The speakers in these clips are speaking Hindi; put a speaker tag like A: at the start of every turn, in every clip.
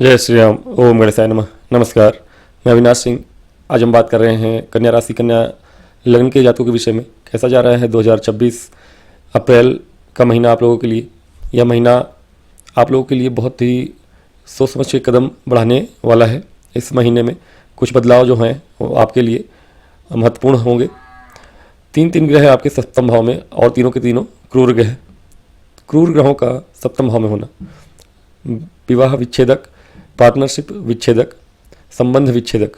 A: जय श्री राम। ओम गणेशाय नमः। नमस्कार, मैं अविनाश सिंह। आज हम बात कर रहे हैं कन्या राशि, कन्या लग्न के जातकों के विषय में। कैसा जा रहा है 2026 अप्रैल का महीना आप लोगों के लिए। यह महीना आप लोगों के लिए बहुत ही सोच समझ के कदम बढ़ाने वाला है। इस महीने में कुछ बदलाव जो हैं वो आपके लिए महत्वपूर्ण होंगे। तीन ग्रह आपके सप्तम भाव में, और तीनों के तीनों क्रूर ग्रह। क्रूर ग्रहों का सप्तम भाव में होना विवाह विच्छेदक, पार्टनरशिप विच्छेदक, संबंध विच्छेदक।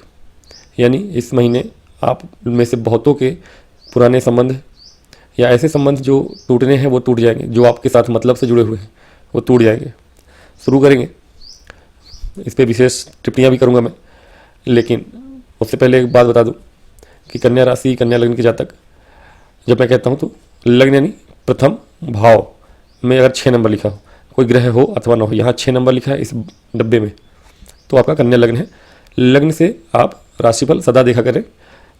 A: यानी इस महीने आप में से बहुतों के पुराने संबंध या ऐसे संबंध जो टूटने हैं वो टूट जाएंगे। जो आपके साथ मतलब से जुड़े हुए हैं वो टूट जाएंगे। शुरू करेंगे, इस पर विशेष टिप्पणियाँ भी करूँगा मैं। लेकिन उससे पहले एक बात बता दूँ कि कन्या राशि, कन्या लग्न के जातक, जब मैं कहता हूँ तो लग्न यानी प्रथम भाव में अगर 6 नंबर लिखा हो, कोई ग्रह हो अथवा ना हो, यहाँ 6 नंबर लिखा है इस डब्बे में, तो आपका कन्या लग्न है। लग्न से आप राशिफल सदा देखा करें,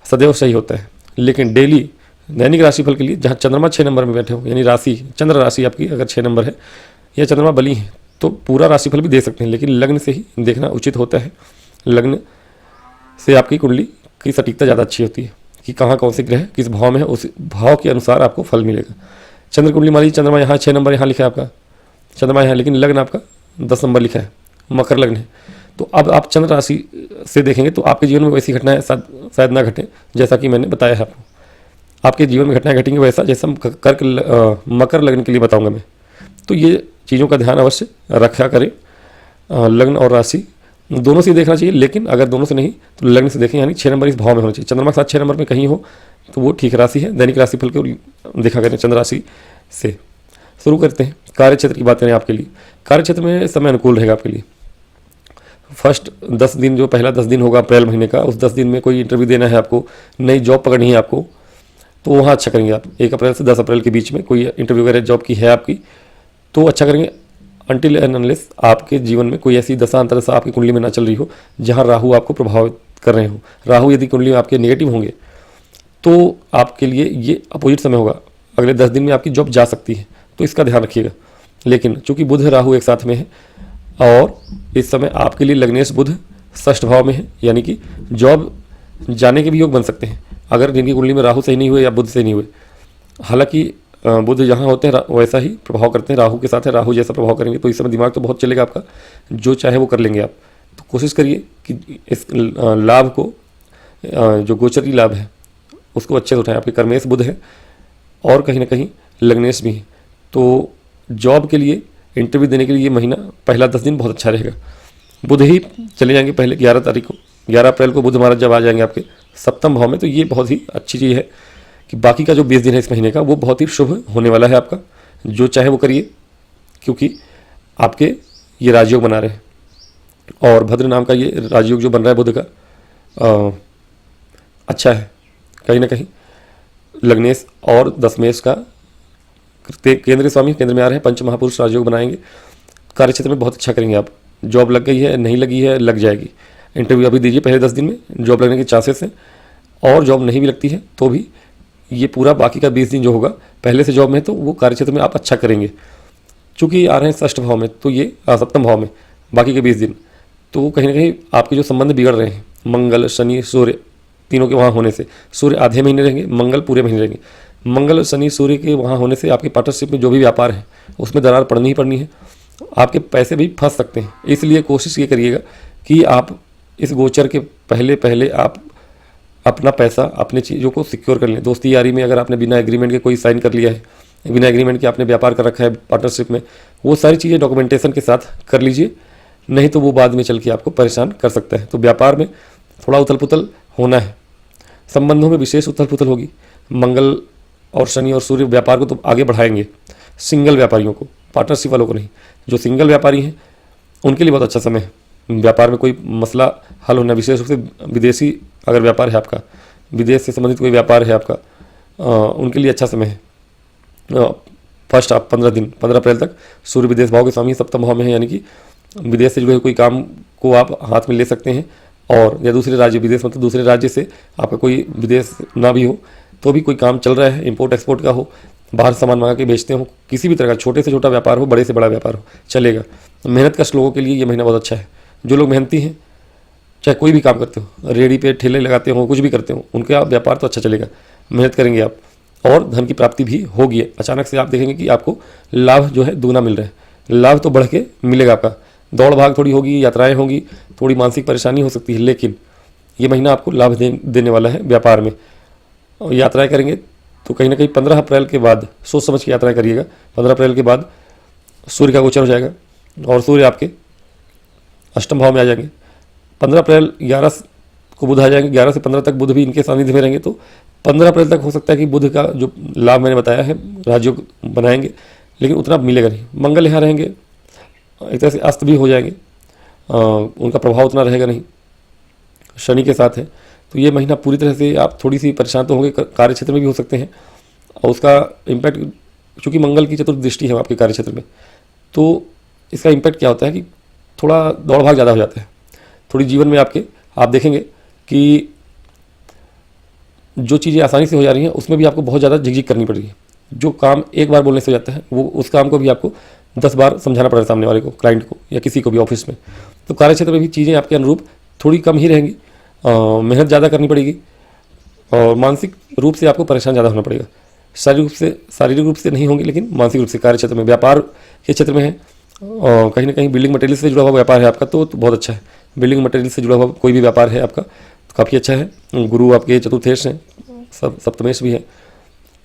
A: सदैव सही होता है। लेकिन डेली दैनिक राशिफल के लिए जहाँ चंद्रमा 6 नंबर में बैठे हो, यानी राशि चंद्र राशि आपकी अगर 6 नंबर है या चंद्रमा बली है, तो पूरा राशिफल भी दे सकते हैं, लेकिन लग्न से ही देखना उचित होता है। लग्न से आपकी कुंडली की सटीकता ज़्यादा अच्छी होती है कि कहाँ कौन से ग्रह किस भाव में है, उस भाव के अनुसार आपको फल मिलेगा। चंद्र कुंडली मान लीजिए चंद्रमा यहाँ 6 नंबर यहाँ लिखा है आपका, चंद्रमा यहाँ, लेकिन लग्न आपका 10 नंबर लिखा है, मकर लग्न है। तो अब आप चंद्र राशि से देखेंगे तो आपके जीवन में वैसी घटनाएं शायद ना घटें जैसा कि मैंने बताया है आपको। आपके जीवन में घटनाएं घटेंगी वैसा जैसा मकर लग्न के लिए बताऊंगा मैं। तो ये चीज़ों का ध्यान अवश्य रखा करें। लग्न और राशि दोनों से देखना चाहिए, लेकिन अगर दोनों से नहीं तो लग्न से देखें, यानी 6 नंबर इस भाव में होना चाहिए। चंद्रमा के साथ 6 नंबर में कहीं हो तो वो ठीक राशि है। दैनिक राशिफल को देखा करें चंद्र राशि से। शुरू करते हैं। कार्य क्षेत्र की बात करें आपके लिए, कार्य क्षेत्र में समय अनुकूल रहेगा आपके लिए। फर्स्ट 10 दिन, जो पहला 10 दिन होगा अप्रैल महीने का, उस 10 दिन में कोई इंटरव्यू देना है आपको, नई जॉब पकड़नी है आपको, तो वहाँ अच्छा करेंगे आप। 1 अप्रैल से 10 अप्रैल के बीच में कोई इंटरव्यू वगैरह जॉब की है आपकी तो अच्छा करेंगे। अनटिल एंड अनलेस आपके जीवन में कोई ऐसी दशा अंतरदशा आपकी कुंडली में ना चल रही हो जहाँ राहु आपको प्रभावित कर रहे हो। राहु यदि कुंडली में आपके नेगेटिव होंगे तो आपके लिए ये अपोजिट समय होगा। अगले 10 दिन में आपकी जॉब जा सकती है, तो इसका ध्यान रखिएगा। लेकिन चूंकि बुध राहु एक साथ में है और इस समय आपके लिए लग्नेश बुध षष्ठ भाव में है, यानी कि जॉब जाने के भी योग बन सकते हैं अगर जिनकी कुंडली में राहु सही नहीं हुए या बुध सही नहीं हुए। हालांकि बुध जहाँ होते हैं वैसा ही प्रभाव करते हैं, राहु के साथ है, राहु जैसा प्रभाव करेंगे, तो इस समय दिमाग तो बहुत चलेगा आपका, जो चाहे वो कर लेंगे आप। तो कोशिश करिए कि इस लाभ को, जो गोचरी लाभ है, उसको अच्छे से उठाएं। आपके कर्मेश बुध है और कहीं ना कहीं लग्नेश भी है, तो जॉब के लिए इंटरव्यू देने के लिए ये महीना पहला 10 दिन बहुत अच्छा रहेगा। बुध ही चले जाएंगे पहले 11 तारीख को, 11 अप्रैल को बुध महाराज जब आ जाएंगे आपके सप्तम भाव में, तो ये बहुत ही अच्छी चीज़ है कि बाकी का जो 20 दिन है इस महीने का वो बहुत ही शुभ होने वाला है आपका। जो चाहे वो करिए, क्योंकि आपके ये राजयोग बना रहे हैं और भद्र नाम का ये राजयोग जो बन रहा है बुध का अच्छा है। कहीं ना कहीं लग्नेश और दशमेश का केंद्रीय स्वामी केंद्र में आ रहे हैं, पंच महापुरुष राजयोग बनाएंगे। कार्य क्षेत्र में बहुत अच्छा करेंगे आप। जॉब लग गई है, नहीं लगी है, लग जाएगी। इंटरव्यू अभी दीजिए पहले 10 दिन में, जॉब लगने के चांसेस हैं। और जॉब नहीं भी लगती है तो भी ये पूरा बाकी का 20 दिन जो होगा, पहले से जॉब में है तो वो कार्य क्षेत्र में आप अच्छा करेंगे। चूँकि आ रहे हैं षष्ठ भाव में, तो ये सप्तम भाव में बाकी के 20 दिन, तो कहीं ना कहीं आपके जो संबंध बिगड़ रहे हैं, मंगल शनि सूर्य तीनों के वहाँ होने से, सूर्य आधे महीने रहेंगे, मंगल पूरे महीने रहेंगे। मंगल शनि सूर्य के वहाँ होने से आपके पार्टनरशिप में जो भी व्यापार है उसमें दरार पड़नी ही पड़नी है। आपके पैसे भी फंस सकते हैं, इसलिए कोशिश ये करिएगा कि आप इस गोचर के पहले पहले आप अपना पैसा, अपनी चीज़ों को सिक्योर कर लें। दोस्ती यारी में अगर आपने बिना एग्रीमेंट के कोई साइन कर लिया है, बिना एग्रीमेंट के आपने व्यापार कर रखा है पार्टनरशिप में, वो सारी चीज़ें डॉक्यूमेंटेशन के साथ कर लीजिए, नहीं तो वो बाद में चल के आपको परेशान कर सकता है। तो व्यापार में थोड़ा उथल पुथल होना है, संबंधों में विशेष उथल पुथल होगी। मंगल और शनि और सूर्य व्यापार को तो आगे बढ़ाएंगे, सिंगल व्यापारियों को, पार्टनरशिप वालों को नहीं। जो सिंगल व्यापारी हैं उनके लिए बहुत अच्छा समय है। व्यापार में कोई मसला हल होना, विशेष रूप से विदेशी अगर व्यापार है आपका, विदेश से संबंधित कोई व्यापार है आपका, उनके लिए अच्छा समय है। फर्स्ट आप 15 अप्रैल तक सूर्य विदेश भाव के स्वामी सप्तम भाव में है, यानी कि विदेश से जुड़े कोई काम को आप हाथ में ले सकते हैं। और या दूसरे राज्य, विदेश मतलब दूसरे राज्य से आपका कोई विदेश ना भी हो तो भी कोई काम चल रहा है, इंपोर्ट एक्सपोर्ट का हो, बाहर सामान मंगा के बेचते हो, किसी भी तरह का छोटे से छोटा व्यापार हो, बड़े से बड़ा व्यापार हो, चलेगा। मेहनत कश लोगों के लिए ये महीना बहुत अच्छा है। जो लोग मेहनती हैं, चाहे कोई भी काम करते हो, रेहड़ी पे ठेले लगाते हो, कुछ भी करते हो, उनका व्यापार तो अच्छा चलेगा, मेहनत करेंगे आप और धन की प्राप्ति भी होगी। अचानक से आप देखेंगे कि आपको लाभ जो है दुगना मिल रहा है, लाभ तो बढ़ के मिलेगा आपका। दौड़ भाग थोड़ी होगी, यात्राएं होंगी, थोड़ी मानसिक परेशानी हो सकती है, लेकिन ये महीना आपको लाभ देने वाला है व्यापार में। और यात्राएं करेंगे तो कहीं ना कहीं 15 अप्रैल के बाद सोच समझ के यात्राएं करिएगा। 15 अप्रैल के बाद सूर्य का गोचर हो जाएगा और सूर्य आपके अष्टम भाव में आ जाएंगे। 15 अप्रैल 11 को बुध आ जाएंगे, 11 से 15 तक बुध भी इनके सानिध्य में रहेंगे, तो 15 अप्रैल तक हो सकता है कि बुध का जो लाभ मैंने बताया है राजयोग बनाएंगे, लेकिन उतना मिलेगा नहीं। मंगल यहाँ रहेंगे, एक तरह से अस्त भी हो जाएंगे, उनका प्रभाव उतना रहेगा नहीं, शनि के साथ है। तो ये महीना पूरी तरह से आप थोड़ी सी परेशान तो होंगे, कार्य क्षेत्र में भी हो सकते हैं, और उसका इम्पैक्ट चूँकि मंगल की चतुर्थ दृष्टि है आपके कार्य क्षेत्र में, तो इसका इम्पैक्ट क्या होता है कि थोड़ा दौड़ भाग ज़्यादा हो जाता है। थोड़ी जीवन में आपके आप देखेंगे कि जो चीज़ें आसानी से हो जा रही हैं उसमें भी आपको बहुत ज़्यादा झिकझिक करनी पड़ रही है। जो काम एक बार बोलने से हो जाता है वो उस काम को भी आपको 10 बार समझाना पड़ रहा है सामने वाले को, क्लाइंट को या किसी को भी ऑफिस में। तो कार्य क्षेत्र में भी चीज़ें आपके अनुरूप थोड़ी कम ही रहेंगी, मेहनत ज़्यादा करनी पड़ेगी और मानसिक रूप से आपको परेशान ज़्यादा होना पड़ेगा। शारीरिक रूप से नहीं होंगे, लेकिन मानसिक रूप से कार्य क्षेत्र में, व्यापार के क्षेत्र में है, कहीं ना कहीं बिल्डिंग मटेरियल से जुड़ा हुआ व्यापार है आपका, तो बहुत अच्छा है। बिल्डिंग मटेरियल से जुड़ा हुआ कोई भी व्यापार है आपका तो काफ़ी अच्छा है। गुरु आपके चतुर्थेश हैं, सप्तमेश भी है।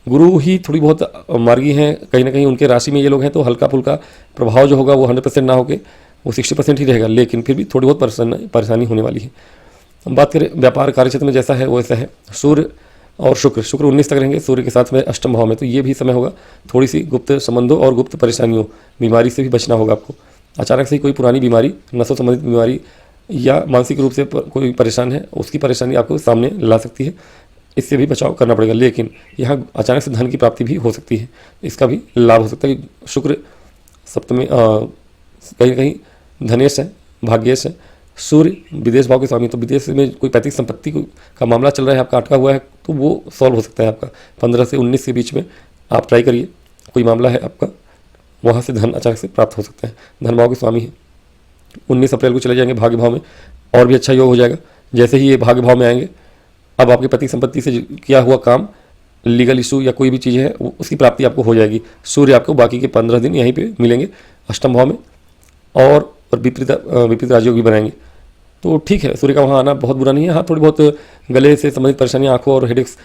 A: गुरु ही थोड़ी बहुत मार्गी हैं, कहीं ना कहीं उनके राशि में ये लोग हैं, तो हल्का फुल्का प्रभाव जो होगा वो 100% ना होकर वो 60% ही रहेगा, लेकिन फिर भी थोड़ी बहुत परेशानी होने वाली है। हम बात करें व्यापार कार्य क्षेत्र में जैसा है वैसा है। सूर्य और शुक्र 19 तक रहेंगे सूर्य के साथ में अष्टम भाव में, तो ये भी समय होगा थोड़ी सी गुप्त संबंधों और गुप्त परेशानियों, बीमारी से भी बचना होगा आपको। अचानक से कोई पुरानी बीमारी, नसों संबंधित बीमारी या मानसिक रूप से कोई परेशान है, उसकी परेशानी आपको सामने ला सकती है, इससे भी बचाव करना पड़ेगा। लेकिन यहाँ अचानक से धन की प्राप्ति भी हो सकती है, इसका भी लाभ हो सकता है। शुक्र सप्तमी कहीं कहीं धनेश है, भाग्येश है, सूर्य विदेश भाव के स्वामी, तो विदेश में कोई पैतृक संपत्ति का मामला चल रहा है, आपका अटका हुआ है, तो वो सॉल्व हो सकता है आपका। 15 से 19 के बीच में आप ट्राई करिए, कोई मामला है आपका, वहाँ से धन अचानक से प्राप्त हो सकता है। धन भाव के स्वामी है, 19 अप्रैल को चले जाएंगे भाग्य भाव में, और भी अच्छा योग हो जाएगा। जैसे ही ये भाग्य भाव में आएंगे, अब आपकी पैतृक संपत्ति से किया हुआ काम, लीगल इशू या कोई भी चीज़ है, उसकी प्राप्ति आपको हो जाएगी। सूर्य आपको बाकी के 15 दिन यहीं पे मिलेंगे अष्टम भाव में, और विपरीत राजयोग भी बनाएंगे, तो ठीक है। सूर्य का वहाँ आना बहुत बुरा नहीं है। हाँ, थोड़ी बहुत गले से संबंधित परेशानियाँ, आंखों और हेडेक्स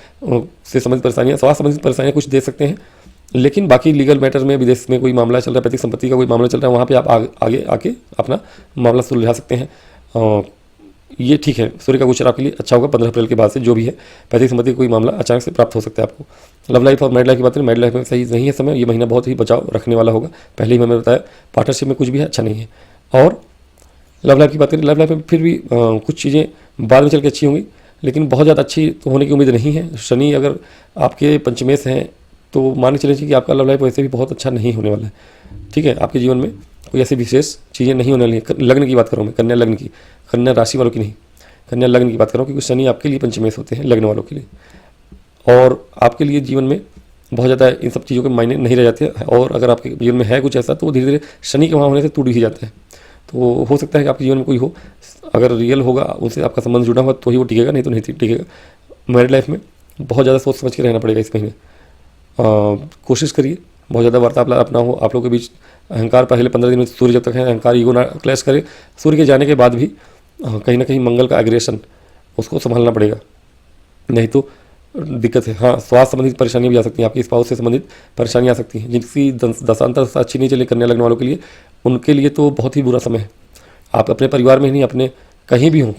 A: से संबंधित परेशानियाँ, स्वास्थ्य संबंधित परेशानियाँ कुछ दे सकते हैं, लेकिन बाकी लीगल मैटर में, विदेश में कोई मामला चल रहा है, पैतृक संपत्ति का कोई मामला चल रहा है, वहाँ पे आप आगे आके अपना मामला सुलझा सकते हैं। ये ठीक है, सूर्य का गोचर आपके लिए अच्छा होगा 15 अप्रैल के बाद से। जो भी है पैतृक संपत्ति का कोई मामला अचानक से प्राप्त हो सकता है आपको। लव लाइफ और मैरिड लाइफ की बात करें, मैरिड लाइफ में सही नहीं है समय, ये महीना बहुत ही बचाव रखने वाला होगा। पहले ही मैंने बताया पार्टनरशिप में कुछ भी है अच्छा नहीं है। और लव लाइफ की बात करें, लव लाइफ में फिर भी कुछ चीज़ें बाद में चल के अच्छी होंगी, लेकिन बहुत ज़्यादा अच्छी तो होने की उम्मीद नहीं है। शनि अगर आपके पंचमेश हैं तो मान के चले कि आपका लव लाइफ वैसे भी बहुत अच्छा नहीं होने वाला है। ठीक है, आपके जीवन में कोई ऐसी विशेष चीज़ें नहीं होने वाली है। लग्न की बात करूँ मैं, कन्या लग्न की, कन्या राशि वालों की नहीं, कन्या लग्न की बात करूँ, क्योंकि शनि आपके लिए पंचमेश होते हैं लग्न वालों के लिए, और आपके लिए जीवन में बहुत ज़्यादा इन सब चीज़ों के मायने नहीं रह जाते हैं। और अगर आपके जीवन में है कुछ ऐसा, तो धीरे धीरे शनि के वहाँ होने से टूट ही जाता है। तो हो सकता है कि आपके जीवन में कोई हो, अगर रियल होगा, उनसे आपका संबंध जुड़ा हुआ, तो ही वो टिकेगा, नहीं तो नहीं टिकेगा। मैरिड लाइफ में बहुत ज़्यादा सोच समझ के रहना पड़ेगा इस महीने। कोशिश करिए बहुत ज़्यादा वार्तालाप ना हो आप लोगों के बीच। अहंकार पहले 15 दिन में, सूर्य जब तक है अहंकार ईगो ना क्लैश करे। सूर्य के जाने के बाद भी कहीं ना कहीं मंगल का एग्रेशन, उसको संभालना पड़ेगा, नहीं तो दिक्कत है। हाँ, स्वास्थ्य संबंधित परेशानियाँ भी आ सकती हैं, आपकी स्पाउस से संबंधित परेशानियाँ आ सकती हैं, जिनकी दशांतर अच्छी नहीं चले कन्या लगने वालों के लिए, उनके लिए तो बहुत ही बुरा समय है। आप अपने परिवार में नहीं, अपने कहीं भी हों,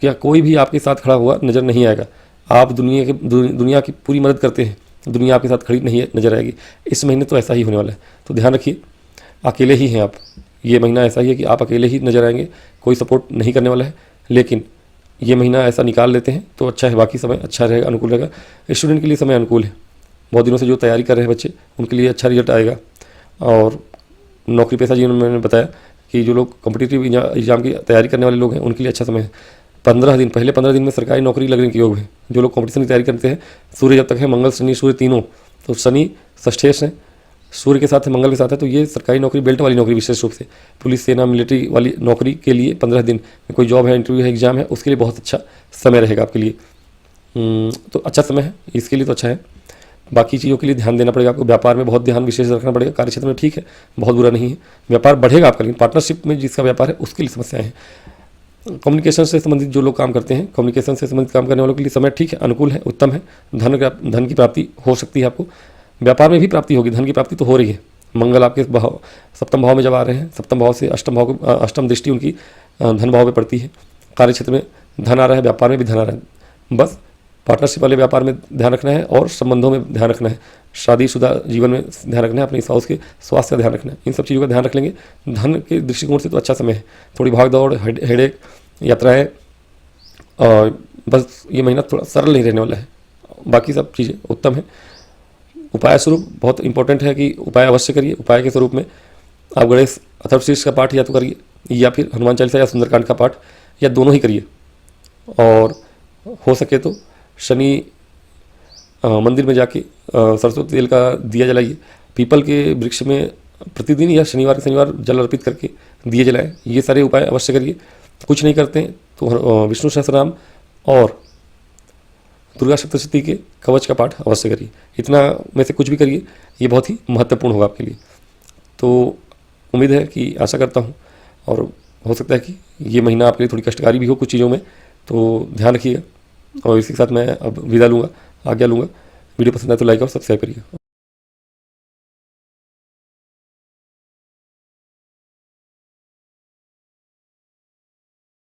A: क्या कोई भी आपके साथ खड़ा हुआ नज़र नहीं आएगा। आप दुनिया की पूरी मदद करते हैं, दुनिया आपके साथ खड़ी नहीं नजर आएगी। इस महीने तो ऐसा ही होने वाला है, तो ध्यान रखिए, अकेले ही हैं आप। ये महीना ऐसा ही है कि आप अकेले ही नजर आएंगे, कोई सपोर्ट नहीं करने वाला है। लेकिन ये महीना ऐसा निकाल लेते हैं तो अच्छा है, बाकी समय अच्छा रहेगा, अनुकूल रहेगा। स्टूडेंट के लिए समय अनुकूल है, बहुत दिनों से जो तैयारी कर रहे हैं बच्चे, उनके लिए अच्छा रिजल्ट आएगा। और नौकरी पेशा जीवन में मैंने बताया कि जो लोग कॉम्पिटिटिव एग्जाम की तैयारी करने वाले लोग हैं, उनके लिए अच्छा समय है। 15 दिन, पहले 15 दिन में सरकारी नौकरी लगने के योग है। जो लोग कॉम्पिटिशन की तैयारी करते हैं, सूर्य जब तक है, मंगल शनि सूर्य तीनों, तो शनि षष्ठेश है, सूर्य के साथ है, मंगल के साथ है, तो ये सरकारी नौकरी, बेल्ट वाली नौकरी, विशेष रूप से पुलिस, सेना, मिलिट्री वाली नौकरी के लिए 15 दिन में कोई जॉब है, इंटरव्यू है, एग्जाम है, उसके लिए बहुत अच्छा समय रहेगा आपके लिए। तो अच्छा समय है, इसके लिए तो अच्छा है। बाकी चीज़ों के लिए ध्यान देना पड़ेगा आपको। व्यापार में बहुत ध्यान विशेष रखना पड़ेगा। कार्यक्षेत्र में ठीक है, बहुत बुरा नहीं है, व्यापार बढ़ेगा आपका, लेकिन पार्टनरशिप में जिसका व्यापार है उसके लिए समस्याएं हैं। कम्युनिकेशन से संबंधित जो लोग काम करते हैं, कम्युनिकेशन से संबंधित काम करने वालों के लिए समय ठीक है, अनुकूल है, उत्तम है। धन की प्राप्ति हो सकती है आपको, व्यापार में भी प्राप्ति होगी, धन की प्राप्ति तो हो रही है। मंगल आपके भाव, सप्तम भाव में जब आ रहे हैं, सप्तम भाव से अष्टम भाव को, अष्टम दृष्टि उनकी धन भाव में पड़ती है। कार्यक्षेत्र में धन आ रहा है, व्यापार में भी धन आ रहा है। बस पार्टनरशिप वाले व्यापार में ध्यान रखना है और संबंधों में ध्यान रखना है, शादीशुदा जीवन में ध्यान रखना है, अपनी स्पाउस के स्वास्थ्य का ध्यान रखना है। इन सब चीज़ों का ध्यान रख लेंगे। धन के दृष्टिकोण से तो अच्छा समय है। थोड़ी भाग दौड़, हेडेक, यात्राएं, और बस ये महीना थोड़ा सरल नहीं रहने वाला है, बाकी सब चीज़ें उत्तम है। उपाय स्वरूप बहुत इंपॉर्टेंट है कि उपाय अवश्य करिए। उपाय के स्वरूप में आप गणेश अथर्वशीर्ष का पाठ या तो करिए, या फिर हनुमान चालीसा या सुंदरकांड का पाठ, या दोनों ही करिए। और हो सके तो शनि मंदिर में जाके सरसों तेल का दिया जलाइए। पीपल के वृक्ष में प्रतिदिन या शनिवार के शनिवार जल अर्पित करके दिए जलाएं। ये सारे उपाय अवश्य करिए। कुछ नहीं करते हैं तो विष्णु सहस्त्रनाम और दुर्गा सप्तशती के कवच का पाठ अवश्य करिए। इतना में से कुछ भी करिए, ये बहुत ही महत्वपूर्ण होगा आपके लिए। तो उम्मीद है कि, आशा करता हूँ, और हो सकता है कि ये महीना आपके लिए थोड़ी कष्टकारी भी हो कुछ चीज़ों में, तो ध्यान रखिएगा। और इसी के साथ मैं अब विदा लूँगा, आज्ञा लूँगा। वीडियो पसंद आए तो लाइक और सब्सक्राइब करिए।